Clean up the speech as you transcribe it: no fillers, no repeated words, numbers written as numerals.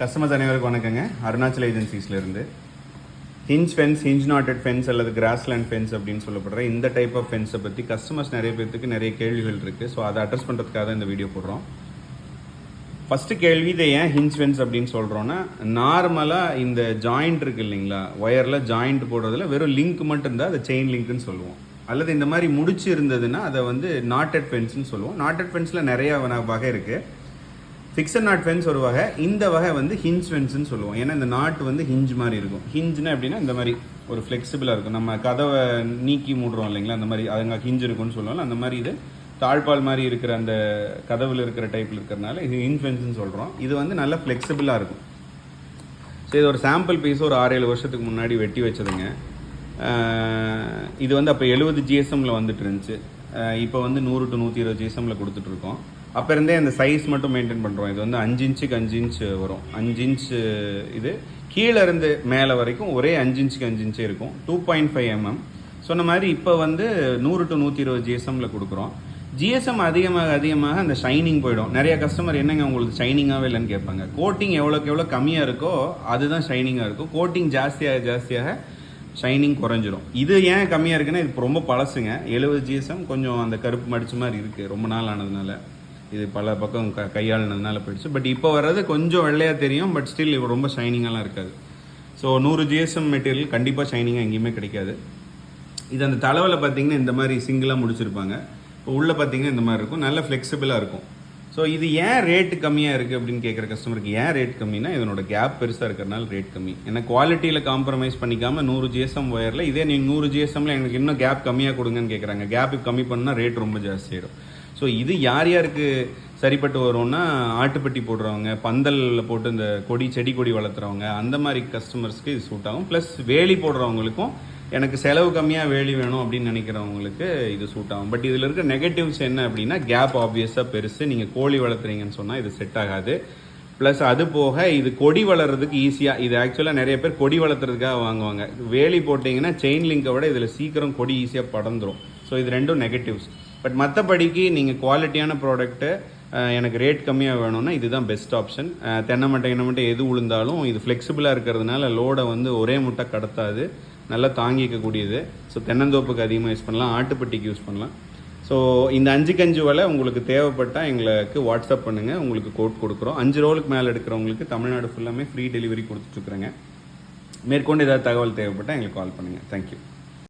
Customers அனைவருக்கும் வணக்கங்க. அருணாச்சல் ஏஜென்சிஸ்லேருந்து hinge fence, hinge knotted fence அல்லது கிராஸ்லேண்ட் ஃபென்ஸ் அப்படின்னு சொல்லப்படுற இந்த டைப் ஆஃப் ஃபென்ஸை பற்றி கஸ்டமர்ஸ் நிறைய பேருக்கு நிறைய கேள்விகள் இருக்குது. ஸோ அதை அட்ரஸ் பண்ணுறதுக்காக தான் இந்த வீடியோ போடுறோம். ஃபஸ்ட்டு கேள்வி, இதை ஏன் ஹிஞ்ச் ஃபென்ஸ் அப்படின்னு சொல்கிறோன்னா, நார்மலாக இந்த ஜாயிண்ட் இருக்குது இல்லைங்களா, ஒயரில் ஜாயிண்ட் போடுறதுல வெறும் லிங்க் மட்டும் இருந்தால் அதை செயின் லிங்க்னு சொல்லுவோம். அல்லது இந்த மாதிரி முடிச்சு இருந்ததுன்னா அதை வந்து நாட்டட் ஃபென்ஸ்னு சொல்லுவோம். நாட்டட் ஃபென்ஸில் நிறையா வகை இருக்குது. ஃபிக்ஸட் நாட் ஃபென்ஸ் ஒரு வகை, இந்த வகை வந்து ஹிஞ்ச் ஃபென்ஸ்னு சொல்லுவோம். ஏன்னா இந்த நாட் வந்து ஹிஞ்ச் மாதிரி இருக்கும். ஹிஞ்சுனா எப்படின்னா இந்த மாதிரி ஒரு ஃப்ளெக்சிபிளாக இருக்கும். நம்ம கதவை நீக்கி மூடுறோம் இல்லைங்களா, அந்த மாதிரி அதுங்க ஹிஞ்ச் இருக்குன்னு சொல்லுவோம். அந்த மாதிரி இது தாழ்பால் மாதிரி இருக்கிற அந்த கதவில் இருக்கிற டைப்பில் இருக்கிறனால இது ஹிஞ்ச் ஃபென்ஸ்னு சொல்கிறோம். இது வந்து நல்லா ஃப்ளெக்சிபிளாக இருக்கும். ஸோ இது ஒரு சாம்பிள் பீஸ் ஒரு 6-7 வருஷத்துக்கு முன்னாடி வெட்டி வச்சதுங்க. இது வந்து அப்போ 70 GSMல வந்துட்டு இருந்துச்சு. இப்போ வந்து 100 to 120 GSMல கொடுத்துட்ருக்கோம். அப்போ இருந்தே அந்த சைஸ் மட்டும் மெயின்டைன் பண்ணுறோம். இது வந்து 5 இன்ச்சுக்கு 5 இன்ச் வரும். 5 இன்ச் இது கீழே இருந்து மேலே வரைக்கும் ஒரே 5 இன்ச்சுக்கு 5 இன்ச்சே இருக்கும். 2.5 mm. சொன்ன மாதிரி இப்போ வந்து 100 to 120 GSMல கொடுக்குறோம். GSM அதிகமாக அந்த ஷைனிங் போயிடும். நிறைய கஸ்டமர் என்னங்க உங்களுக்கு ஷைனிங்காகவே இல்லைன்னு கேட்பாங்க. கோட்டிங் எவ்வளோக்கு எவ்வளோ கம்மியாக இருக்கோ அதுதான் ஷைனிங்காக இருக்கும். கோட்டிங் ஜாஸ்தியாக ஷைனிங் குறைஞ்சிரும். இது ஏன் கம்மியாக இருக்குன்னா, இது ரொம்ப பழசுங்க. 70 GSM கொஞ்சம் அந்த கருப்பு மடிச்ச மாதிரி இருக்குது. ரொம்ப நாள் ஆனதுனால இது பல பக்கம் கையாளுனதுனால போயிடுச்சு. பட் இப்போ வர்றது கொஞ்சம் வெள்ளையாக தெரியும். பட் ஸ்டில் இது ரொம்ப ஷைனிங்காலாம் இருக்காது. ஸோ 100 GSM மெட்டீரியல் கண்டிப்பாக ஷைனிங்காக எங்கேயுமே கிடைக்காது. இது அந்த தலைவில் பார்த்தீங்கன்னா இந்த மாதிரி சிங்கிளாக முடிச்சிருப்பாங்க. இப்போ உள்ளே பார்த்தீங்கன்னா இந்த மாதிரி இருக்கும். நல்ல ஃப்ளெக்சிபிளாக இருக்கும். ஸோ இது ஏன் ரேட்டு கம்மியாக இருக்குது அப்படின்னு கேட்குற கஸ்டமருக்கு ஏன் ரேட் கம்மினா, இதனோட கேப் பெருசாக இருக்கிறனால ரேட் கம்மி. ஏன்னா குவாலிட்டியில் காம்ப்ரமைஸ் பண்ணிக்காமல் 100 GSM ஒயரில் இதே நீங்கள் 100 GSMல எனக்கு இன்னும் கேப் கம்மியாக கொடுங்கன்னு கேட்குறாங்க. கேப்பு கம்மி பண்ணால் ரேட் ரொம்ப ஜாஸ்தியாகிடும். ஸோ இது யாருக்கு சரிப்பட்டு வரும்னா, ஆட்டுப்பட்டி போடுறவங்க, பந்தலில் போட்டு இந்த செடி கொடி வளர்த்துறவங்க, அந்த மாதிரி கஸ்டமர்ஸ்க்கு இது சூட் ஆகும். ப்ளஸ் வேலி போடுறவங்களுக்கும் எனக்கு செலவு கம்மியாக வேலி வேணும் அப்படின்னு நினைக்கிறவங்களுக்கு இது சூட் ஆகும். பட் இதில் இருக்க நெகட்டிவ்ஸ் என்ன அப்படின்னா, கேப் ஆப்வியஸாக பெருசு. நீங்கள் கோழி வளர்த்துறீங்கன்னு சொன்னால் இது செட் ஆகாது. ப்ளஸ் அது போக இது கொடி வளர்கிறதுக்கு ஈஸியாக, இது ஆக்சுவலாக நிறைய பேர் கொடி வளர்த்துறதுக்காக வாங்குவாங்க. வேலி போட்டிங்கன்னா செயின் லிங்கை விட இதில் சீக்கிரம் கொடி ஈஸியாக படந்துடும். ஸோ இது ரெண்டும் நெகட்டிவ்ஸ். பட் மற்றபடிக்கு நீங்கள் குவாலிட்டியான ப்ராடக்ட்டு எனக்கு ரேட் கம்மியாக வேணும்னா இதுதான் பெஸ்ட் ஆப்ஷன். தென்னை மட்டை எது உளுந்தாலும் இது ஃப்ளெக்சிபிளாக இருக்கிறதுனால லோடை வந்து ஒரே முட்டை கடத்தாது, நல்லா தாங்கிக்கக்கூடியது. ஸோ தென்னந்தோப்புக்கு அதிகமாக யூஸ் பண்ணலாம், ஆட்டுப்பட்டிக்கு யூஸ் பண்ணலாம். ஸோ இந்த 5க்கு 5 விலை உங்களுக்கு தேவைப்பட்டால் எங்களுக்கு வாட்ஸ்அப் பண்ணுங்கள், உங்களுக்கு கோட் கொடுக்குறோம். 5 ரோலுக்கு மேலே எடுக்கிறவங்களுக்கு தமிழ்நாடு ஃபுல்லாமே ஃப்ரீ டெலிவரி கொடுத்துட்ருக்குறேங்க. மேற்கொண்டு ஏதாவது தகவல் தேவைப்பட்டால் எங்களுக்கு கால் பண்ணுங்கள். தேங்க்யூ.